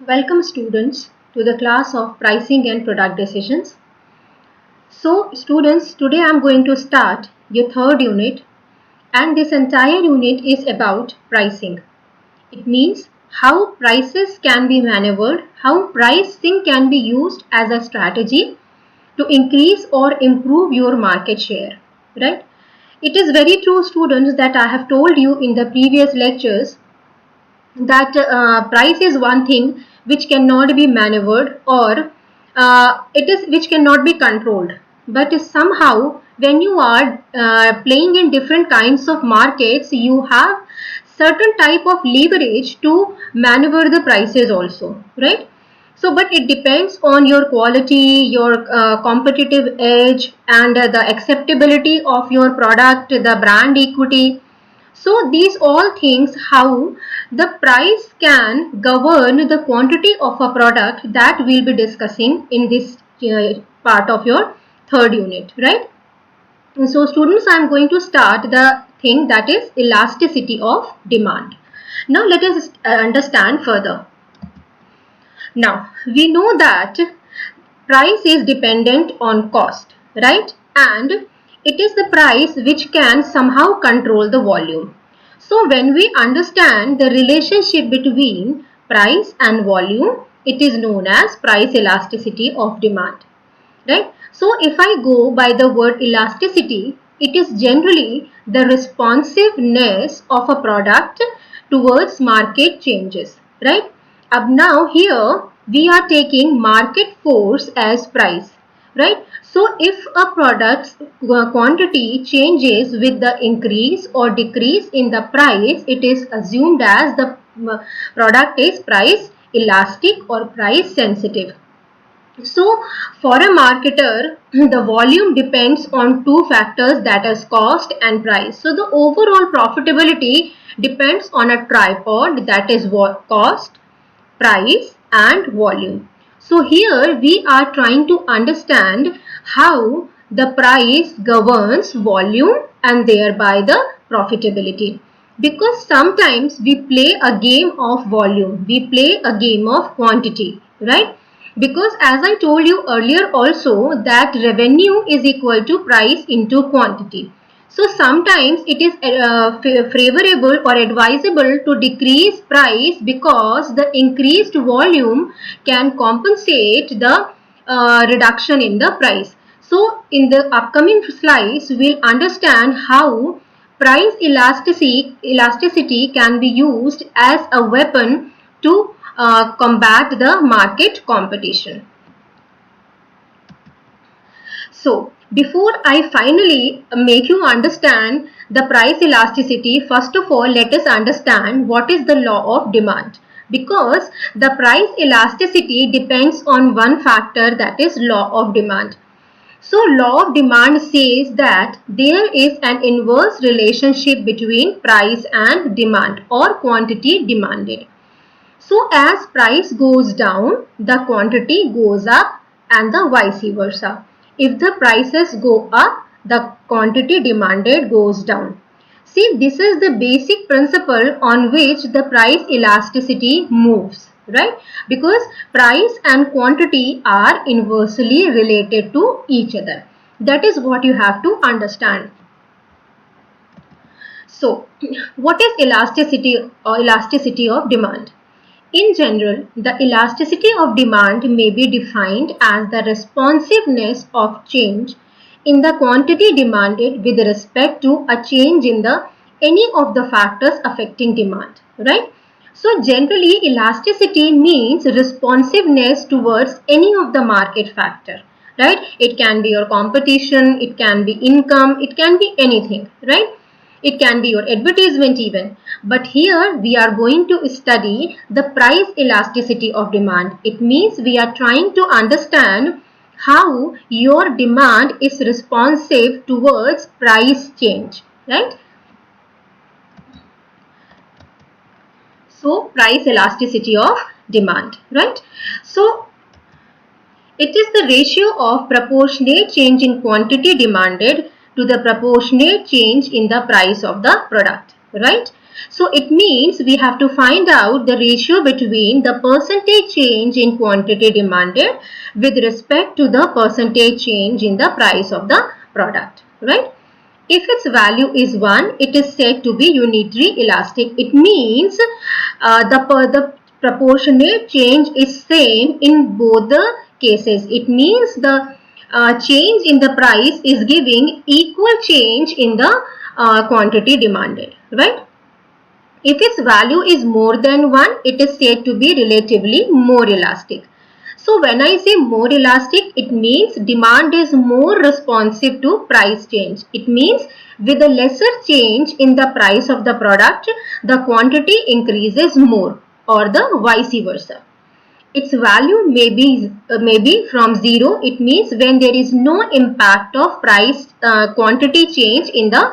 Welcome students to the class of pricing and product decisions. So students, today I am going to start your third unit, and this entire unit is about pricing. It means how prices can be maneuvered, how pricing can be used as a strategy to increase or improve your market share, right? It is very true students that I have told you in the previous lectures that price is one thing which cannot be maneuvered, or it is which cannot be controlled, but somehow when you are playing in different kinds of markets, you have certain type of leverage to maneuver the prices also, right? So but it depends on your quality, your competitive edge, and the acceptability of your product, the brand equity. So these all things, how the price can govern the quantity of a product, that we'll be discussing in this part of your third unit, right? So students, I am going to start the thing that is elasticity of demand. Now let us understand further. Now we know that price is dependent on cost, right? And it is the price which can somehow control the volume. So when we understand the relationship between price and volume, it is known as price elasticity of demand, right? So if I go by the word elasticity, it is generally the responsiveness of a product towards market changes, right? Up now here we are taking market force as price, right? So if a product's quantity changes with the increase or decrease in the price, it is assumed as the product is price elastic or price sensitive. So for a marketer, the volume depends on two factors, that is cost and price. So the overall profitability depends on a tripod, that is cost, price and volume. So here we are trying to understand how the price governs volume and thereby the profitability. Because sometimes we play a game of volume, we play a game of quantity, right? Because as I told you earlier also, that revenue is equal to price into quantity. So sometimes it is favorable or advisable to decrease price because the increased volume can compensate the reduction in the price. So in the upcoming slides, we'll understand how price elasticity can be used as a weapon to combat the market competition. So before I finally make you understand the price elasticity, first of all let us understand what is the law of demand, because the price elasticity depends on one factor, that is law of demand. So law of demand says that there is an inverse relationship between price and demand or quantity demanded. So as price goes down, the quantity goes up and the vice versa. If the prices go up, the quantity demanded goes down. See, this is the basic principle on which the price elasticity moves, right? Because price and quantity are inversely related to each other. That is what you have to understand. So, what is elasticity or elasticity of demand? In general, the elasticity of demand may be defined as the responsiveness of change in the quantity demanded with respect to a change in the any of the factors affecting demand, right? So generally elasticity means responsiveness towards any of the market factor, right? It can be your competition, it can be income, it can be anything, right? It can be your advertisement even. But here we are going to study the price elasticity of demand. It means we are trying to understand how your demand is responsive towards price change, right? So price elasticity of demand, right? So it is the ratio of proportionate change in quantity demanded to the proportionate change in the price of the product, right? So it means we have to find out the ratio between the percentage change in quantity demanded with respect to the percentage change in the price of the product, right? If its value is 1, it is said to be unitary elastic. It means the proportionate change is same in both the cases. It means the change in the price is giving equal change in the quantity demanded, right? If its value is more than 1, it is said to be relatively more elastic. So when I say more elastic, it means demand is more responsive to price change. It means with a lesser change in the price of the product, the quantity increases more, or the vice versa. Its value may be from 0. It means when there is no impact of price quantity change in the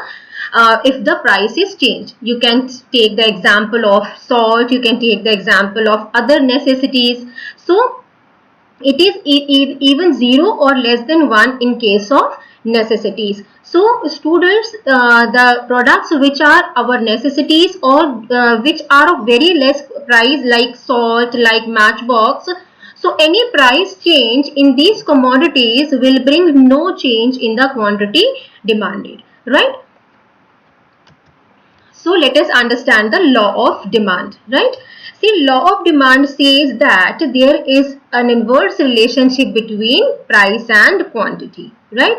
if the price is changed. You can take the example of salt, you can take the example of other necessities. So it is even 0 or less than 1 in case of necessities. So students, the products which are our necessities or which are of very less price, like salt, like matchbox, so any price change in these commodities will bring no change in the quantity demanded, right? So let us understand the law of demand, right? See, law of demand says that there is an inverse relationship between price and quantity, right?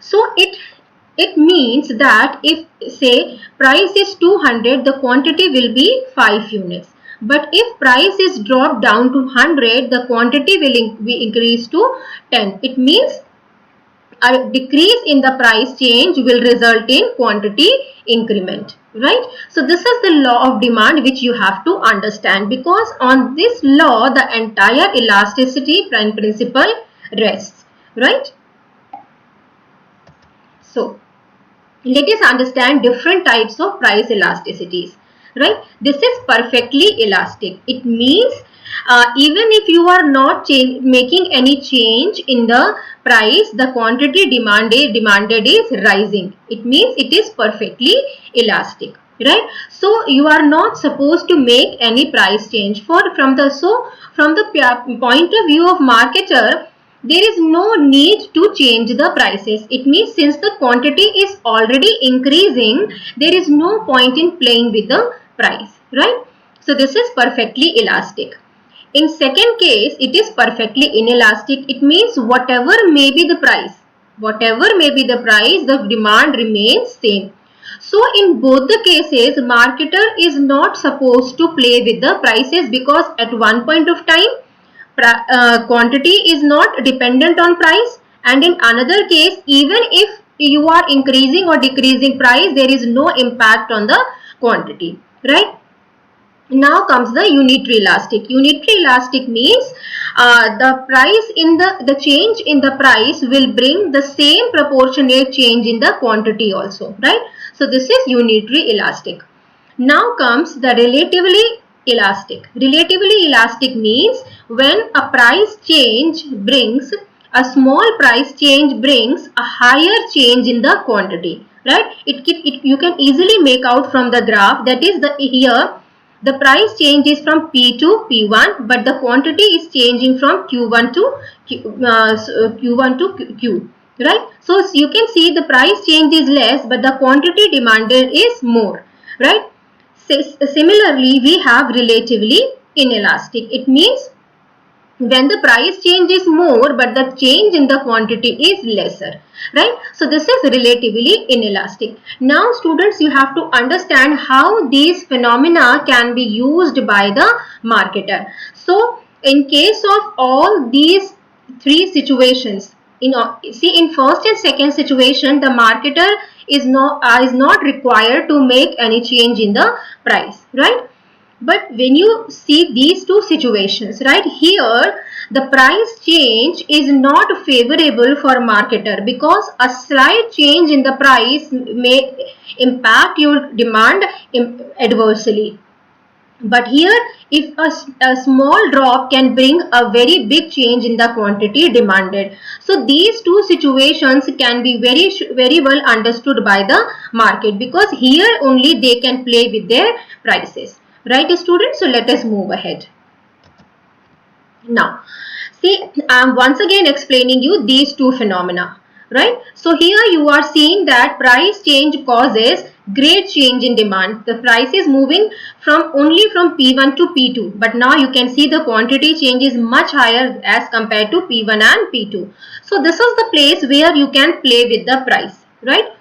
So it means that if say price is 200, the quantity will be 5 units. But if price is dropped down to 100, the quantity will be increased to 10. It means a decrease in the price change will result in quantity increment, right? So this is the law of demand which you have to understand, because on this law the entire elasticity principle rests, right? So let us understand different types of price elasticities, right? This is perfectly elastic. It means even if you are not making any change in the price, the quantity demanded is rising. It means it is perfectly elastic, right? So you are not supposed to make any price change from the point of view of marketer. There is no need to change the prices. It means since the quantity is already increasing, there is no point in playing with the price, right? So this is perfectly elastic. In second case, it is perfectly inelastic. It means whatever may be the price, the demand remains same. So in both the cases, marketer is not supposed to play with the prices, because at one point of time, quantity is not dependent on price, and in another case, even if you are increasing or decreasing price, there is no impact on the quantity, right? Now comes the unitary elastic. Unitary elastic means the price in the change in the price will bring the same proportionate change in the quantity also, right? So this is unitary elastic. Now comes the relatively elastic. Relatively elastic means when a price change brings a small price change brings a higher change in the quantity, right? You can easily make out from the graph, that is here the price change is from P to P1, but the quantity is changing from Q1 to Q1 to Q, right? So you can see the price change is less, but the quantity demanded is more, right? Similarly, we have relatively inelastic. It means when the price change is more but the change in the quantity is lesser, right? So this is relatively inelastic. Now students, you have to understand how these phenomena can be used by the marketer. So in case of all these three situations, in first and second situation, the marketer is not required to make any change in the price, right? But when you see these two situations, right, here the price change is not favorable for marketer, because a slight change in the price may impact your demand adversely. But here, if a small drop can bring a very big change in the quantity demanded. So these two situations can be very well understood by the market, because here only they can play with their prices. Right, students? So let us move ahead. Now, see, I'm once again explaining you these two phenomena, right? So here you are seeing that price change causes great change in demand. The price is moving from only from P1 to P2, but now you can see the quantity change is much higher as compared to P1 and P2. So this is the place where you can play with the price, right?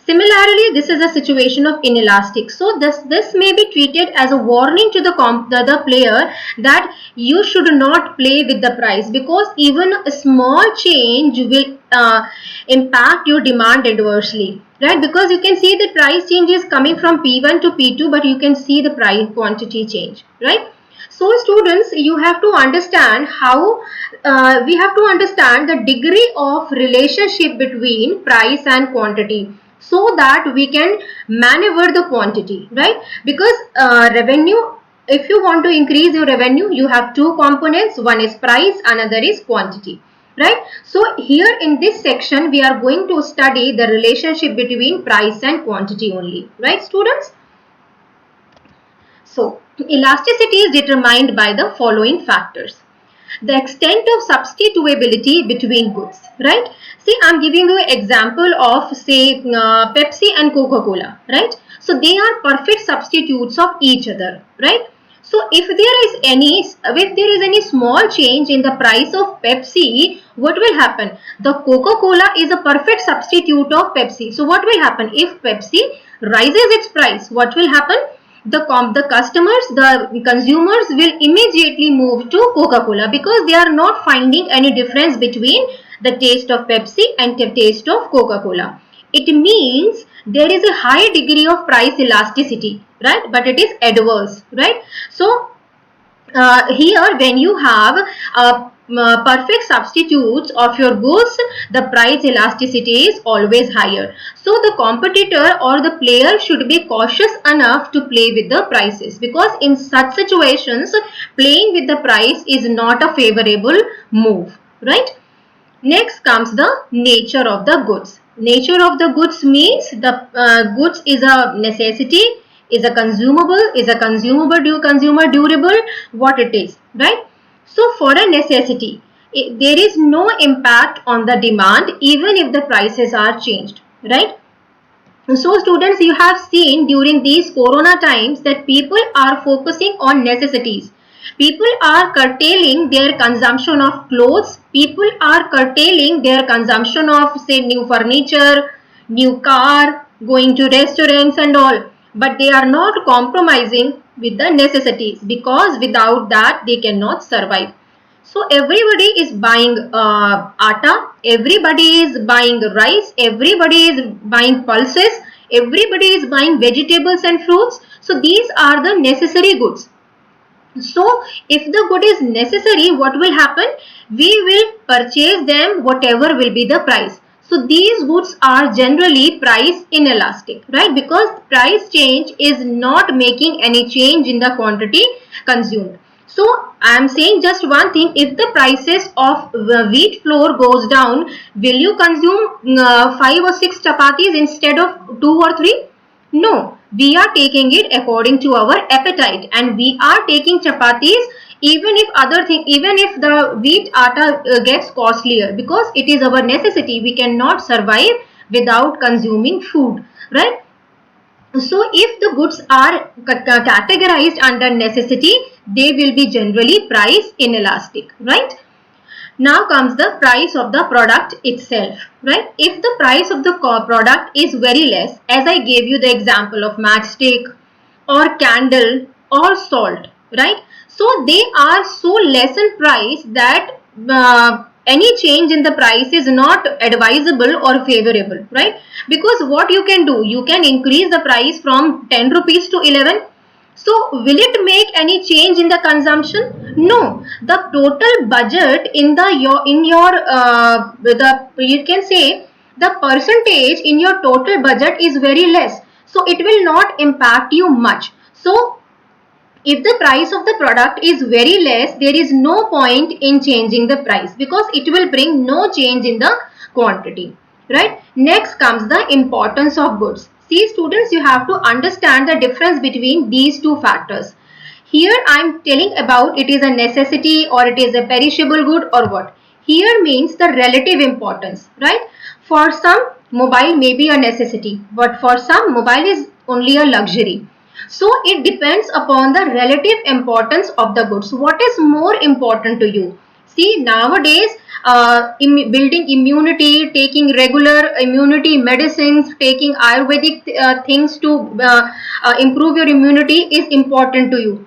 Similarly, this is a situation of inelastic. So this may be treated as a warning to the player that you should not play with the price, because even a small change will impact your demand adversely, right? Because you can see the price change is coming from P1 to P2, but you can see the price quantity change, right? So students, you have to understand how we have to understand the degree of relationship between price and quantity, so that we can maneuver the quantity, right? Because revenue, if you want to increase your revenue, you have two components. One is price, another is quantity, right? So here in this section we are going to study the relationship between price and quantity only, right, students? So elasticity is determined by the following factors: the extent of substitutability between goods, right? See, I'm giving you an example of, say, Pepsi and Coca-Cola, right? So they are perfect substitutes of each other, right? So if there is any small change in the price of Pepsi, what will happen? The Coca-Cola is a perfect substitute of Pepsi. So what will happen if Pepsi rises its price? What will happen? The consumers will immediately move to Coca-Cola, because they are not finding any difference between the taste of Pepsi and the taste of Coca-Cola. It means there is a high degree of price elasticity, right? But it is adverse, right? So here when you have perfect substitutes of your goods, the price elasticity is always higher. So the competitor or the player should be cautious enough to play with the prices, because in such situations playing with the price is not a favorable move, right? Next comes the nature of the goods. Nature of the goods means the goods is a necessity, is a consumable, consumer durable, what it is, right? So for a necessity, there is no impact on the demand even if the prices are changed, right? So students, you have seen during these corona times that people are focusing on necessities. People are curtailing their consumption of clothes. People are curtailing their consumption of, say, new furniture, new car, going to restaurants and all. But they are not compromising with the necessities, because without that they cannot survive. So everybody is buying atta, everybody is buying rice, everybody is buying pulses, everybody is buying vegetables and fruits. So these are the necessary goods. So if the good is necessary, what will happen? We will purchase them whatever will be the price. So these goods are generally price inelastic, right? Because price change is not making any change in the quantity consumed. So I am saying just one thing: if the prices of wheat flour goes down, will you consume 5 or 6 chapatis instead of 2 or 3? No, we are taking it according to our appetite, and we are taking chapatis even if the wheat atta gets costlier, because it is our necessity. We cannot survive without consuming food, right? So if the goods are categorized under necessity, they will be generally price inelastic, right? Now comes the price of the product itself, right? If the price of the product is very less, as I gave you the example of matchstick or candle or salt, right? So they are so less in price that any change in the price is not advisable or favorable, right? Because what you can do, you can increase the price from 10 rupees to 11. So will it make any change in the consumption? No. The total budget in the you can say the percentage in your total budget is very less. So it will not impact you much. So If the price of the product is very less, there is no point in changing the price because it will bring no change in the quantity, right? Next comes the importance of goods. See students, you have to understand the difference between these two factors. Here I am telling about it is a necessity or it is a perishable good or what. Here means the relative importance, right? For some, mobile may be a necessity, but for some, mobile is only a luxury. So it depends upon the relative importance of the goods. What is more important to you? See, nowadays, building immunity, taking regular immunity medicines, taking Ayurvedic things to improve your immunity is important to you.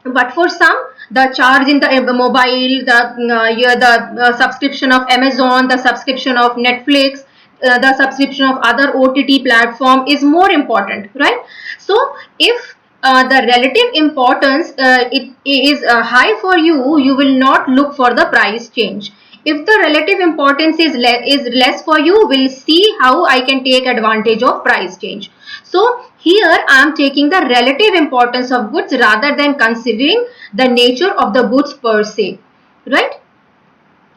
But for some, the charge in the mobile, the subscription of Amazon, the subscription of Netflix, the subscription of other OTT platform is more important, right? So if the relative importance it is high for you, you will not look for the price change. If the relative importance is less for you, we'll see how I can take advantage of price change. So here I am taking the relative importance of goods rather than considering the nature of the goods per se, right?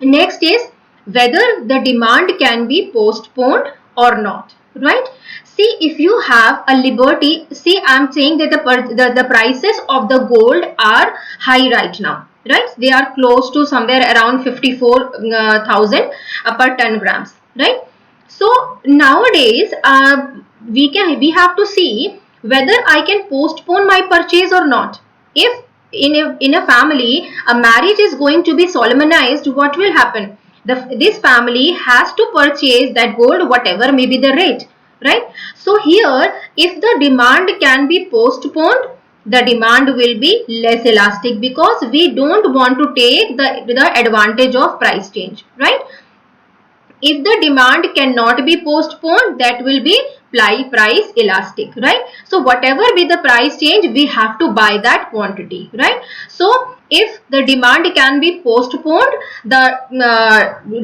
Next is whether the demand can be postponed or not, right? See, if you have a liberty, see, I am saying that the prices of the gold are high right now, right? They are close to somewhere around 54,000 per 10 grams, right? So nowadays we have to see whether I can postpone my purchase or not. If in a family a marriage is going to be solemnized, what will happen? This family has to purchase that gold whatever may be the rate, right? So here if the demand can be postponed, the demand will be less elastic because we don't want to take the advantage of price change, right? If the demand cannot be postponed, that will be price elastic, right? So whatever be the price change, we have to buy that quantity, right? So if the demand can be postponed, the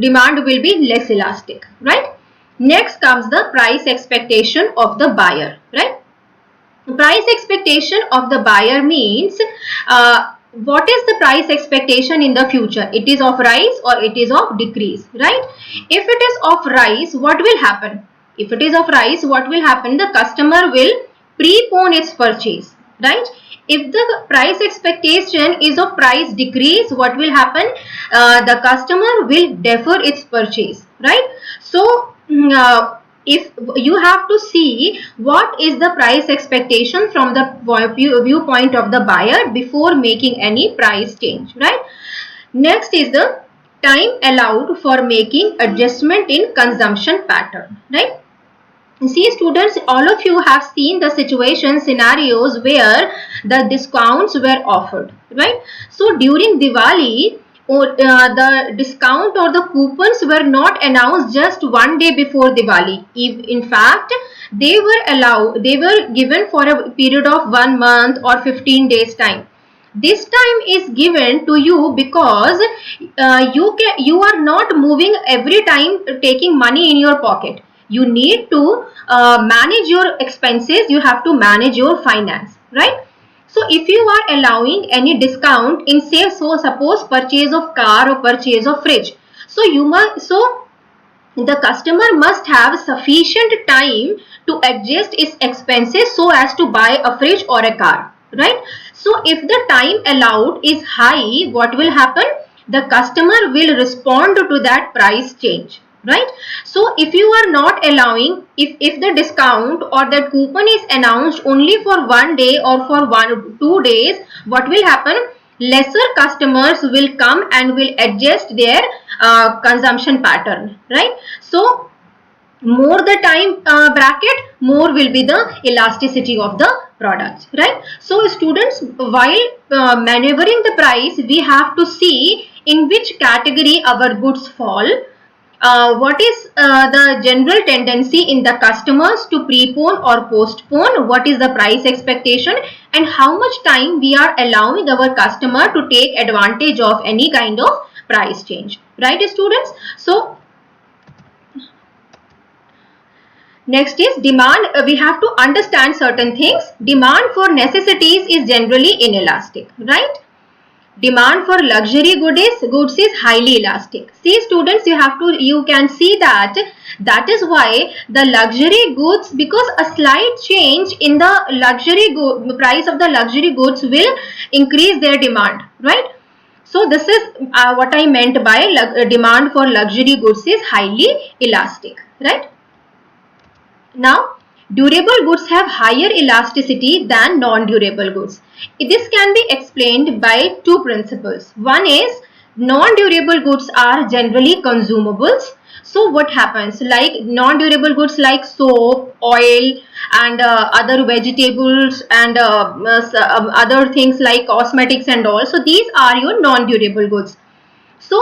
demand will be less elastic, right? Next comes the price expectation of the buyer, right? Price expectation of the buyer means what is the price expectation in the future? It is of rise or it is of decrease, right? If it is of rise, what will happen? If it is of rise, what will happen? The customer will prepone its purchase, right? If the price expectation is of price decrease, what will happen? The customer will defer its purchase, right? So if you have to see what is the price expectation from the viewpoint of the buyer before making any price change, right? Next is the time allowed for making adjustment in consumption pattern, right? See students, all of you have seen the situation scenarios where the discounts were offered, right? So during Diwali, the discount or the coupons were not announced just one day before Diwali. In fact, they were given for a period of 1 month or 15 days time. This time is given to you because you are not moving every time taking money in your pocket. You need to manage your expenses. You have to manage your finance, right? So if you are allowing any discount in say, so suppose purchase of car or purchase of fridge, so the customer must have sufficient time to adjust its expenses so as to buy a fridge or a car, right? So if the time allowed is high, what will happen? The customer will respond to that price change, right? So if you are not allowing, if the discount or that coupon is announced only for 1 day or for 2 days, what will happen? Lesser customers will come and will adjust their consumption pattern, right? So more the time bracket, more will be the elasticity of the products, right? So students, while maneuvering the price, we have to see in which category our goods fall. What is the general tendency in the customers to prepone or postpone? What is the price expectation and how much time we are allowing our customer to take advantage of any kind of price change, right students? So Next is demand. We have to understand certain things. Demand for necessities is generally inelastic, right? Demand for luxury goods is highly elastic. See students, you can see that is why the luxury goods, because a slight change in the price of the luxury goods will increase their demand, right? So this is what I meant by demand for luxury goods is highly elastic, right? Now, durable goods have higher elasticity than non-durable goods. This can be explained by two principles. One is non-durable goods are generally consumables. So what happens, like non-durable goods like soap, oil and other vegetables and other things like cosmetics and all. So these are your non-durable goods. So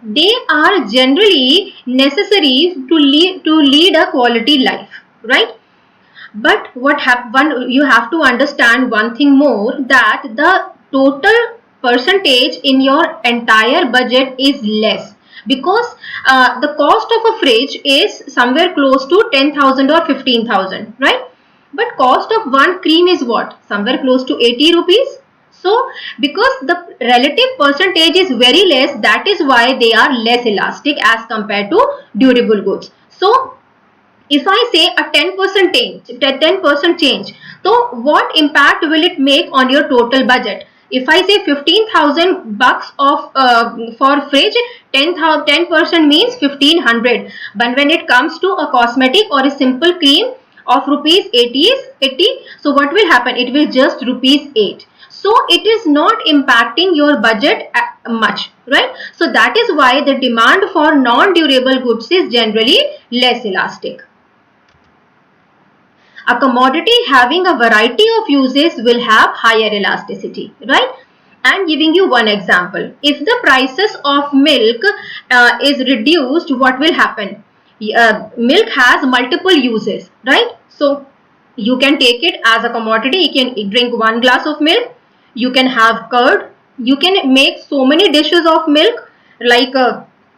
they are generally necessary to lead a quality life, right? But you have to understand one thing more, that the total percentage in your entire budget is less, because the cost of a fridge is somewhere close to 10,000 or 15,000, right? But cost of one cream is what? Somewhere close to 80 rupees. So because the relative percentage is very less, that is why they are less elastic as compared to durable goods. So if I say a 10% change, so what impact will it make on your total budget? If I say 15,000 bucks of for fridge, 10% means 1,500. But when it comes to a cosmetic or a simple cream of rupees 80, so what will happen? It will just rupees 8. So it is not impacting your budget much, right? So that is why the demand for non-durable goods is generally less elastic. A commodity having a variety of uses will have higher elasticity, right? I'm giving you one example. If the prices of milk is reduced, what will happen? Milk has multiple uses, right? So you can take it as a commodity. You can drink one glass of milk. You can have curd. You can make so many dishes of milk, like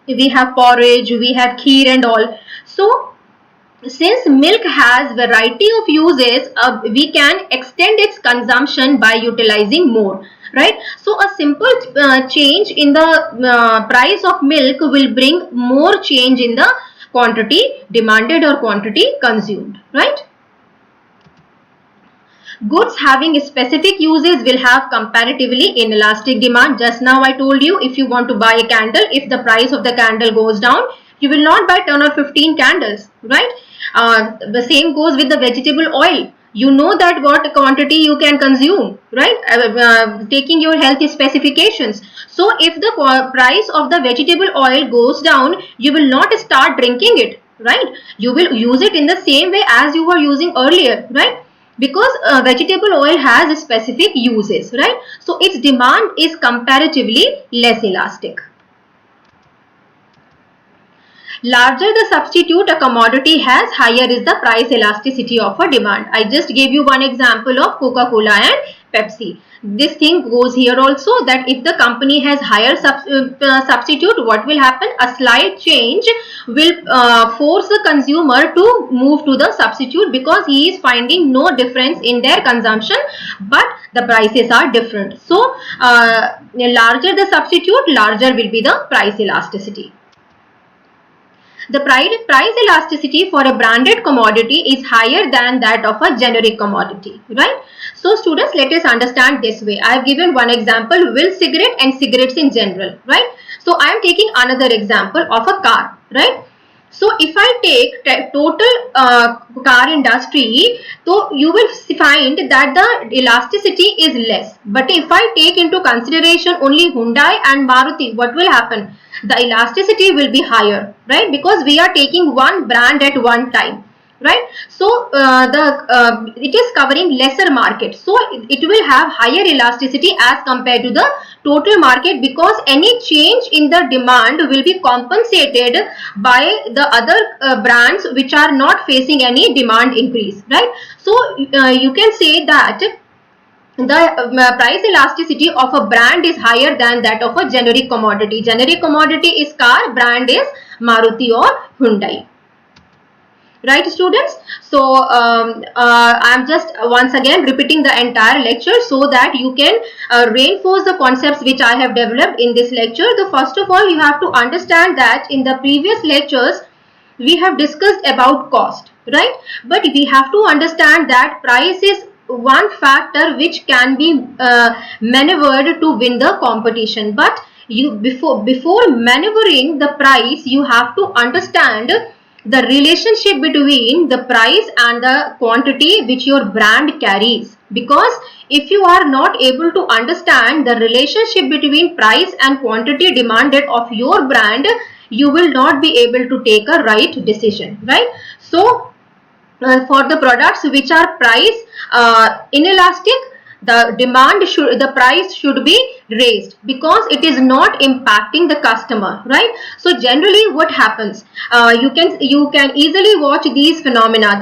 we have porridge, we have kheer and all. So since milk has variety of uses, we can extend its consumption by utilizing more, right? So a simple change in the price of milk will bring more change in the quantity demanded or quantity consumed, right? Goods having specific uses will have comparatively inelastic demand. Just now I told you, if you want to buy a candle, if the price of the candle goes down, you will not buy 10 or 15 candles, right? The same goes with the vegetable oil. You know that what quantity you can consume, right? Taking your health specifications. So if the price of the vegetable oil goes down, you will not start drinking it, right? You will use it in the same way as you were using earlier, right? Because vegetable oil has specific uses, right? So its demand is comparatively less elastic. Larger the substitute a commodity has, higher is the price elasticity of a demand. I just gave you one example of Coca-Cola and Pepsi. This thing goes here also, that if the company has higher substitute, what will happen? A slight change will force the consumer to move to the substitute, because he is finding no difference in their consumption, but the prices are different. So larger the substitute, larger will be the price elasticity. The price elasticity for a branded commodity is higher than that of a generic commodity, right? So students, let us understand this way. I have given one example, will cigarette and cigarettes in general, right? So I am taking another example of a car, right? So if I take total car industry, so you will find that the elasticity is less. But if I take into consideration only Hyundai and Maruti, what will happen? The elasticity will be higher, right? Because we are taking one brand at one time, right? So it is covering lesser market, so it will have higher elasticity as compared to the total market, because any change in the demand will be compensated by the other brands which are not facing any demand increase, right? So you can say that the price elasticity of a brand is higher than that of a generic commodity. Generic commodity is car, brand is Maruti or Hyundai. Right, students? So I'm just once again repeating the entire lecture so that you can reinforce the concepts which I have developed in this lecture. The first of all, you have to understand that in the previous lectures we have discussed about cost, right? But we have to understand that price is one factor which can be maneuvered to win the competition. But you before maneuvering the price, you have to understand the relationship between the price and the quantity which your brand carries. Because if you are not able to understand the relationship between price and quantity demanded of your brand, you will not be able to take a right decision, right? So for the products which are price inelastic, the price should be raised because it is not impacting the customer, right? So generally what happens, you can easily watch these phenomena.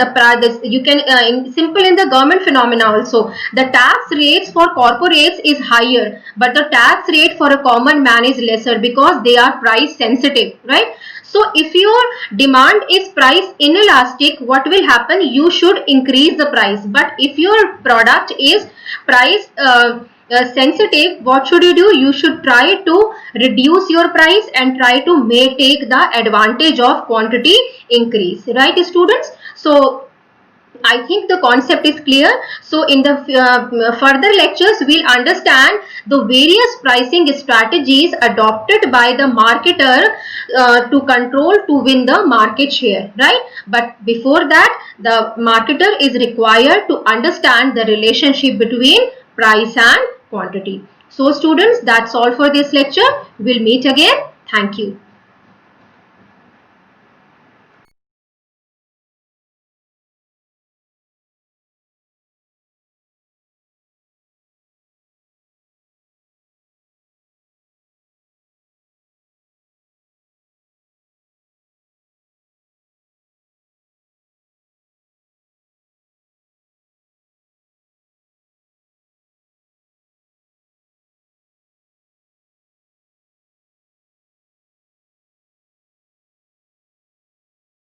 You can simple in the government phenomena also. The tax rates for corporates is higher, but the tax rate for a common man is lesser because they are price sensitive, right? So if your demand is price inelastic, what will happen? You should increase the price. But if your product is price sensitive, what should you do? You should try to reduce your price and try to take the advantage of quantity increase, right, students? So I think the concept is clear. So in the further lectures, we'll understand the various pricing strategies adopted by the marketer to win the market share, right? But before that, the marketer is required to understand the relationship between price and quantity. So students, that's all for this lecture. We'll meet again. Thank you.